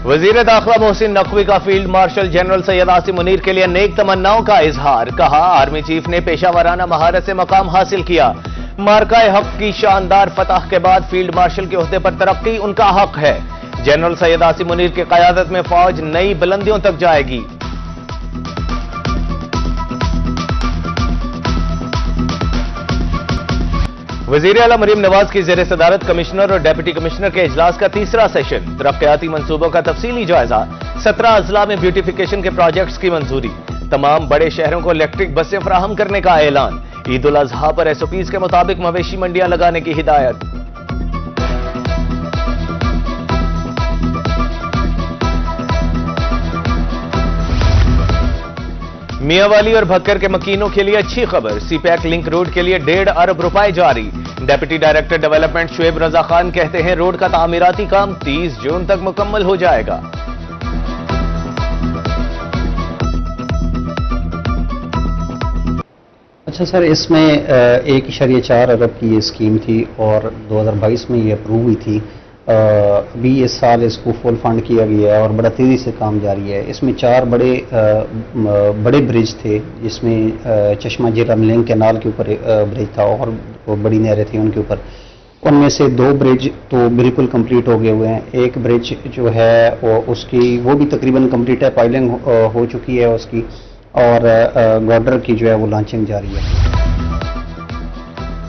وزیر داخلہ محسن نقوی کا field marshal general Syed Asim Munir کے لیے نیک تمناؤں کا اظہار. کہا آرمی چیف نے پیشہ ورانہ مہارت سے مقام حاصل کیا. مارکہ حق کی شاندار فتح کے بعد فیلڈ مارشل کے عہدے پر ترقی ان کا حق ہے. جنرل سید عاصم منیر کی قیادت میں فوج نئی بلندیوں تک جائے گی. وزیر اعلیٰ مریم نواز کی زیر صدارت کمشنر اور ڈیپٹی کمشنر کے اجلاس کا تیسرا سیشن. ترقیاتی منصوبوں کا تفصیلی جائزہ. 17 اضلاع میں بیوٹیفیکیشن کے پروجیکٹس کی منظوری. تمام بڑے شہروں کو الیکٹرک بسیں فراہم کرنے کا اعلان. عید الاضحیٰ پر SOPs کے مطابق مویشی منڈیاں لگانے کی ہدایت. میاں والی اور بھکر کے مکینوں کے لیے اچھی خبر. سی پیک لنک روڈ کے لیے 1.5 ارب روپے جاری. Deputy director development Shoaib Raza Khan کہتے ہیں روڈ کا تعمیراتی کام 30 جون تک مکمل ہو جائے گا. اچھا سر، اس میں 1.4 ارب کی یہ اسکیم تھی اور 2022 میں یہ اپروو ہوئی تھی. ابھی اس سال اس کو فل فنڈ کیا گیا ہے اور بڑا تیزی سے کام جاری ہے. اس میں 4 بڑے برج تھے، جس میں چشمہ جہرم لنک کینال کے اوپر برج تھا اور بڑی نہریں تھیں ان کے اوپر. ان میں سے 2 برج تو بالکل کمپلیٹ ہو گئے ہوئے ہیں. ایک برج جو ہے وہ بھی تقریباً کمپلیٹ ہے، پائلنگ ہو چکی ہے اس کی، اور گارڈر کی جو ہے وہ لانچنگ جاری ہے.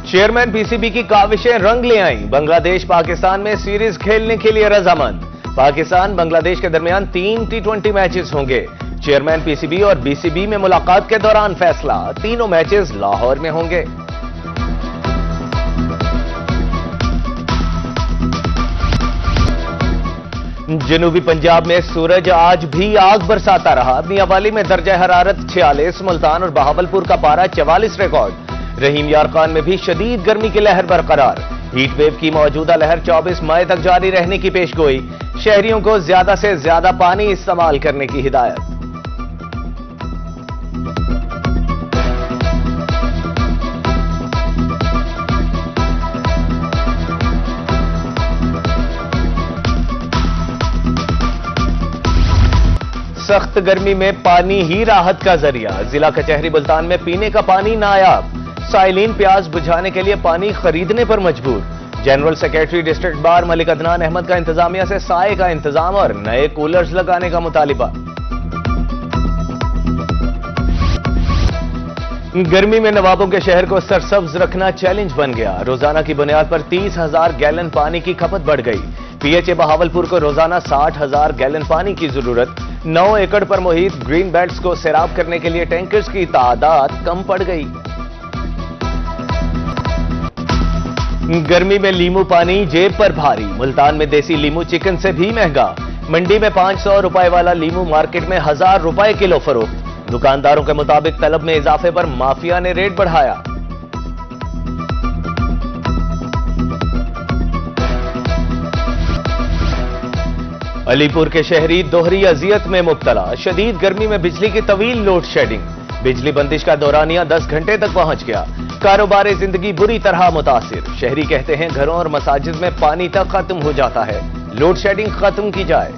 چیئرمین PCB کی کاوشیں رنگ لے آئیں. بنگلہ دیش پاکستان میں سیریز کھیلنے کے لیے رضامند. پاکستان بنگلہ دیش کے درمیان 3 T20 میچز ہوں گے. چیئرمین PCB اور BCB میں ملاقات کے دوران فیصلہ. تینوں میچز لاہور میں ہوں گے. جنوبی پنجاب میں سورج آج بھی آگ برساتا رہا. میاں والی میں درجہ حرارت 46، ملتان اور بہاولپور کا پارہ 44 ریکارڈ. رحیم یار خان میں بھی شدید گرمی کی لہر برقرار. ہیٹ ویو کی موجودہ لہر 24 مئی تک جاری رہنے کی پیش گوئی. شہریوں کو زیادہ سے زیادہ پانی استعمال کرنے کی ہدایت. سخت گرمی میں پانی ہی راحت کا ذریعہ. ضلع کچہری ملتان میں پینے کا پانی نایاب. سائلین پیاس بجھانے کے لیے پانی خریدنے پر مجبور. جنرل سیکریٹری ڈسٹرکٹ بار ملک عدنان احمد کا انتظامیہ سے سائے کا انتظام اور نئے کولرز لگانے کا مطالبہ. گرمی میں نوابوں کے شہر کو سرسبز رکھنا چیلنج بن گیا. روزانہ کی بنیاد پر 30,000 گیلن پانی کی کھپت بڑھ گئی. PHA بہاولپور کو روزانہ 60,000 گیلن پانی کی ضرورت. 9 ایکڑ پر محیط گرین بیلٹس کو سیراب کرنے کے لیے ٹینکرز کی تعداد کم پڑ گئی. گرمی میں لیمو پانی جیب پر بھاری. ملتان میں دیسی لیمو چکن سے بھی مہنگا. منڈی میں 500 روپے والا لیمو مارکیٹ میں 1000 روپے کلو فروخت. دکانداروں کے مطابق طلب میں اضافے پر مافیا نے ریٹ بڑھایا. علی پور کے شہری دوہری اذیت میں مبتلا. شدید گرمی میں بجلی کی طویل لوڈ شیڈنگ. بجلی بندش کا دورانیہ 10 گھنٹے تک پہنچ گیا. کاروبار زندگی بری طرح متاثر. شہری کہتے ہیں گھروں اور مساجد میں پانی تک ختم ہو جاتا ہے. لوڈ شیڈنگ ختم کی جائے.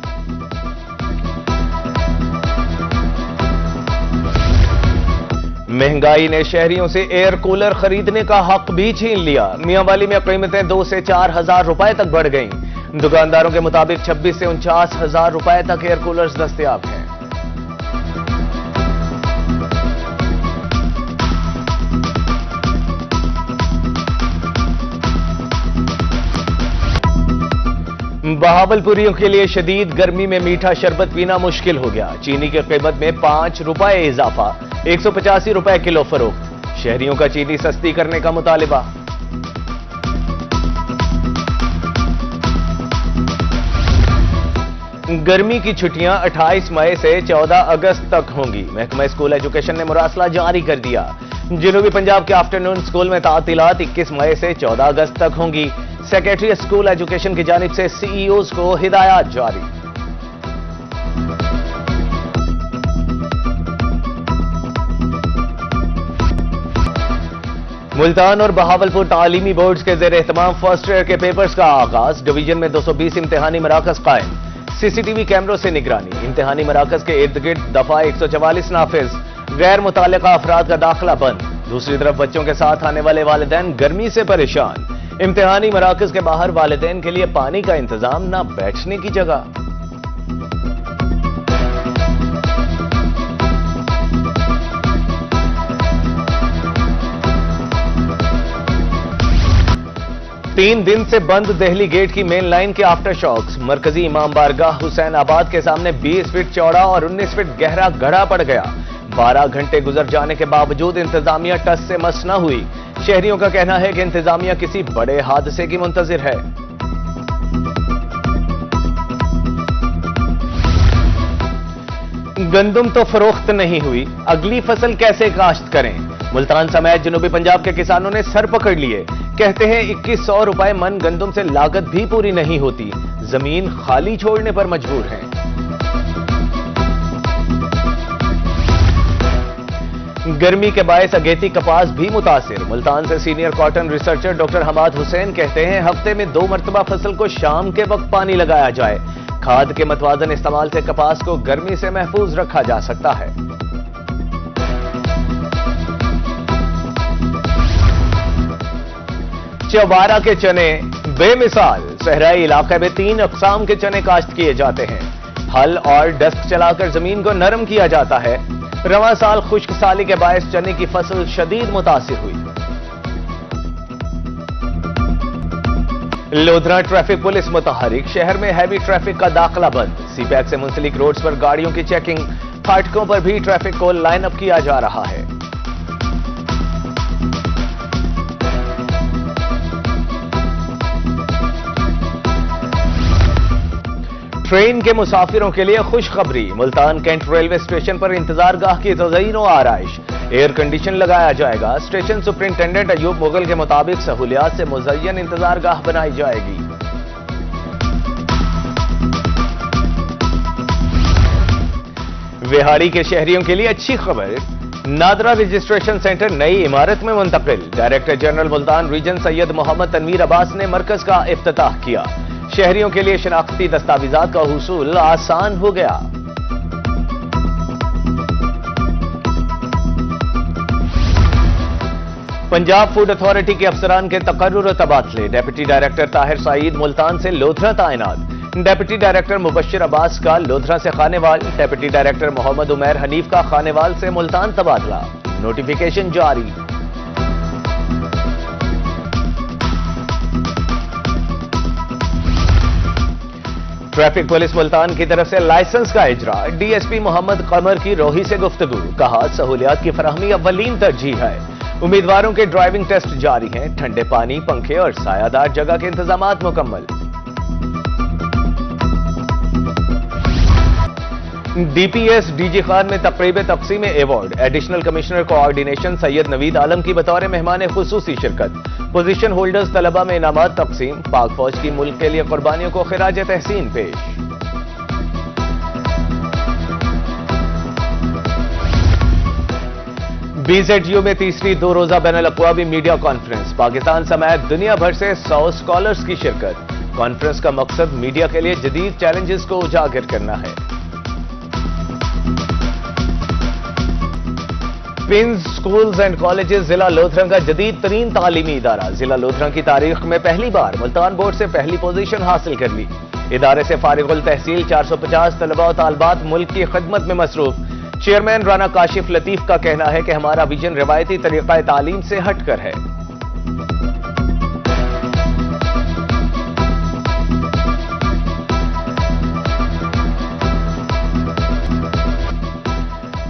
مہنگائی نے شہریوں سے ایئر کولر خریدنے کا حق بھی چھین لیا. میاں والی میں قیمتیں 2 سے 4 ہزار روپے تک بڑھ گئیں. دکانداروں کے مطابق 26 سے 49 ہزار روپے تک ایئر کولرز دستیاب ہیں. بہاولپوریوں کے لیے شدید گرمی میں میٹھا شربت پینا مشکل ہو گیا. چینی کی قیمت میں 5 روپے اضافہ. 185 روپے کلو فروخت. شہریوں کا چینی سستی کرنے کا مطالبہ. گرمی کی چھٹیاں 28 مئی سے 14 اگست تک ہوں گی. محکمہ اسکول ایجوکیشن نے مراسلہ جاری کر دیا. جنوبی پنجاب کے آفٹرنون اسکول میں تعطیلات 21 مئی سے 14 اگست تک ہوں گی. سیکریٹری اسکول ایجوکیشن کی جانب سے CEOs کو ہدایات جاری. ملتان اور بہاولپور تعلیمی بورڈز کے زیر اہتمام فرسٹ ایئر کے پیپرز کا آغاز. ڈویژن میں 220 امتحانی مراکز قائم. सी सी टी वी कैमरों से निगरानी। इम्तिहानी मराकज के इर्द गिर्द दफा 144 नाफिज, गैर मुताल्लिका अफराद का दाखिला बंद। दूसरी तरफ बच्चों के साथ आने वाले वालिदैन गर्मी से परेशान। इम्तिहानी मराकज के बाहर वालिदैन के लिए पानी का इंतजाम, ना बैठने की जगह। तीन दिन से बंद दहली गेट की मेन लाइन के आफ्टर शॉक्स। मरकजी इमाम बारगाह हुसैन आबाद के सामने 20 फीट चौड़ा और 19 फीट गहरा गड्ढा पड़ गया। 12 घंटे गुजर जाने के बावजूद इंतजामिया टस से मस न हुई। शहरियों का कहना है कि इंतजामिया किसी बड़े हादसे की मुंतजिर है। गंदम तो फरोख्त नहीं हुई, अगली फसल कैसे काश्त करें? मुल्तान समेत जनूबी पंजाब के किसानों ने सर पकड़ लिए। कहते हैं 2100 रुपए मन गंदम से लागत भी पूरी नहीं होती, जमीन खाली छोड़ने पर मजबूर हैं। गर्मी के बायस अगेती कपास भी मुतासिर। मुल्तान से senior cotton researcher doctor Hammad Hussain कहते हैं हफ्ते में 2 मरतबा फसल को शाम के वक्त पानी लगाया जाए। खाद के मतवाजन इस्तेमाल से कपास को गर्मी से महफूज रखा जा सकता है। चौबारा के चने बेमिसाल। सहराई इलाके में 3 अक़साम के चने काश्त किए जाते हैं। हल और डस्क चलाकर जमीन को नरम किया जाता है। रवां साल खुश्क साली के बायस चने की फसल शदीद मुतासिर हुई। लोधरा ट्रैफिक पुलिस मुतहरिक। शहर में हैवी ट्रैफिक का दाखिला बंद। सीपैक से मुंसलिक रोड्स पर गाड़ियों की चेकिंग। फाटकों पर भी ट्रैफिक को लाइन अप किया जा रहा है। ट्रेन के मुसाफिरों के लिए खुशखबरी। मुल्तान कैंट रेलवे स्टेशन पर इंतजारगाह की तज़यीन व आराइश। एयर कंडीशन लगाया जाएगा। स्टेशन सुपरिंटेंडेंट अयूब मुगल के मुताबिक सहूलियात से मुज़य्यन इंतजारगाह बनाई जाएगी। विहाड़ी के शहरियों के लिए अच्छी खबर। नादरा रजिस्ट्रेशन सेंटर नई इमारत में मुंतकिल। Director general Multan region Syed Mohammad Tanveer Abbas ने मरकज का इफ्तिताह किया। शहरियों के लिए शनाख्ती दस्तावेजात का हुसूल आसान हो गया। पंजाब फूड अथॉरिटी के अफसरान के तकर्रुर और तबादले। डेप्यूटी डायरेक्टर ताहिर सईद मुल्तान से लोधरा तैनात। डेप्यूटी डायरेक्टर मुबश्शिर अब्बास का लोधरा से खानेवाल। डेप्यूटी डायरेक्टर मोहम्मद उमैर हनीफ का खानेवाल से मुल्तान तबादला। नोटिफिकेशन जारी। ट्रैफिक पुलिस मुल्तान की तरफ से लाइसेंस का इजरा। डीएसपी मोहम्मद कमर की रोही से गुफ्तगू। कहा सहूलियात की फराहमी अव्वलीन तरजीह है। उम्मीदवारों के ड्राइविंग टेस्ट जारी हैं। ठंडे पानी, पंखे और सायादार जगह के इंतजामात मुकम्मल। डीपीएस डीजी खान में तकरीब तक़सीम award. Additional commissioner coordination Syed Naveed Alam की बतौर मेहमान खुसूसी शिरकत। पोजीशन होल्डर्स तलबा में इनामात तक़सीम। पाक फौज की मुल्क के लिए कुर्बानियों को खिराज तहसीन पेश। बीजेडयू में तीसरी 2 रोजा बैनुल-अक़वामी मीडिया कॉन्फ्रेंस। पाकिस्तान समेत दुनिया भर से 100 स्कॉलर्स की शिरकत। कॉन्फ्रेंस का मकसद मीडिया के लिए जदीद चैलेंजेस को उजागर करना है। पिंस स्कूल्स एंड कॉलेजेस जिला लोधरा का जदीद तरीन तालीमी इदारा। जिला लोधरा की तारीख में पहली बार मुल्तान बोर्ड से पहली पोजीशन हासिल कर ली। इदारे से फारिगुल तहसील 450 तलबा और तालबात मुल्क की खिदमत में मसरूफ। चेयरमैन राना काशिफ लतीफ का कहना है कि हमारा विजन रिवायती तरीका तालीम से हटकर है।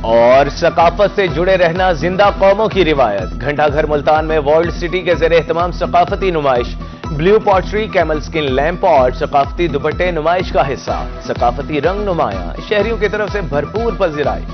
और सकाफत से जुड़े रहना जिंदा कौमों की रिवायत। घंटाघर मुल्तान में वर्ल्ड सिटी के ज़ेरे एहतमाम सकाफती नुमाइश। Blue pottery, camel skin lamp और सकाफती दुपट्टे नुमाइश का हिस्सा। सकाफती रंग नुमाया। शहरियों की तरफ से भरपूर पज़िराई।